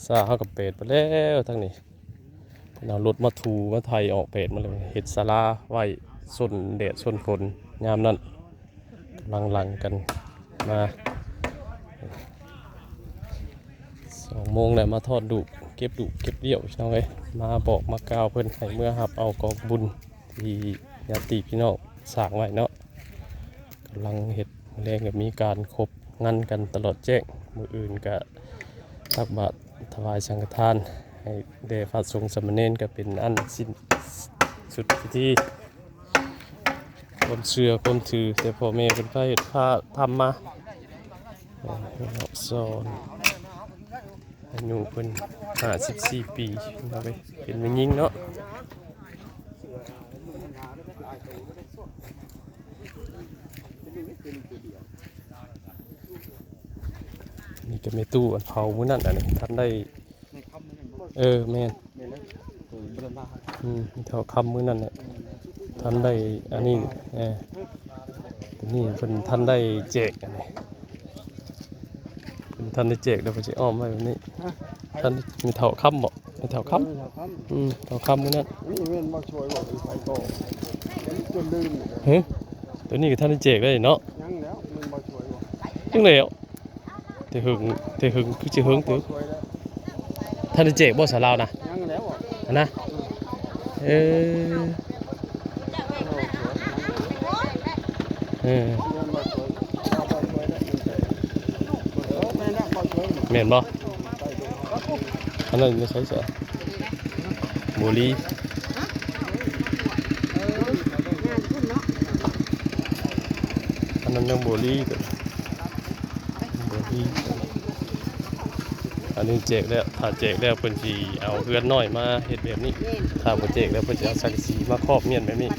ซาเขากับเป็ดไปแล้วทั้งนี้เอารถมาถูมาไทยออกเป็ดมาเลยเห็ดสาราไว้ส้นแดดส้นฝนยามนั้นหลังกันมา2 โมงแล้วมาทอดดุเก็บดุเก็บเดี่ยวใช่ไหมมาบอกมากล่าวเพื่อนให้เมื่อหับเอากองบุญที่ญาติพี่น้องสร้างไว้เนาะกำลังเห็ดแรงกับมีการครบงานกันตลอดแจ้งมืออื่นก็ตักบาตรถวายสังฆทานให้แด่พระสงฆ์สามเณรก็เป็นอันสิ้นสุดพิธีความเชื่อความถือแต่พ่อแม่เป็นพระเฮ็ดพระทำมาสอนอายุเป็น54 ปีนะเว้ยเป็นผู้หญิงเนาะนี่ก็มีตู้อันเผามื้อนั้นอันนี้ท่านได้แม่นมีเท่าคำมื้อนั้นเนี่ยท่านได้อันนี้นี่เพิ่นท่านได้แจกอันนี้เพิ่นท่านได้แจกแล้วเพิ่นสิอ้อมไว้แบบนี้ท่านมีเท่าคำบ่มีเท่าคำเท่าคำมื้อนั้นนี่เงินมาช่วยบอกไปต่อจนลืมตัวนี้ก็ท่านได้แจกได้เนาะยังแล้วเงินมาช่วยบอกจังแล้วแต่หึงคือสิหึงตึกท่านได้แจกบ่สาลาวนะยังแล้วอันนะเแม่นบ่อันนั้นไม่ใช่เสือบุรีอันนั้นยังบุรีตัวบุรีอันนี้แจกแล้วถ้าแจกแล้วเพิ่นสิเอาเฮือนน้อยมาเฮ็ดแบบนี้ถ้าบ่แจกแล้วเพิ่นสิเอาสังกะสีมาครอบเมียนแบบนี้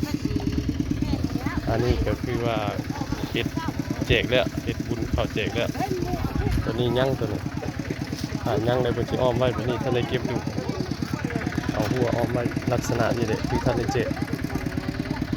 อันนี้ก็คือว่าเฮ็ดแจกแล้วเฮ็ดบุญเข้าแจกแล้วตัวนี้ยังตัวนี้ถ้ายังได้เพิ่นสิอ้อมไว้แบบนี้ท่านได้เก็บอยู่เอาหัวอ้อมไว้ลักษณะนี้แหละคือท่านได้แจก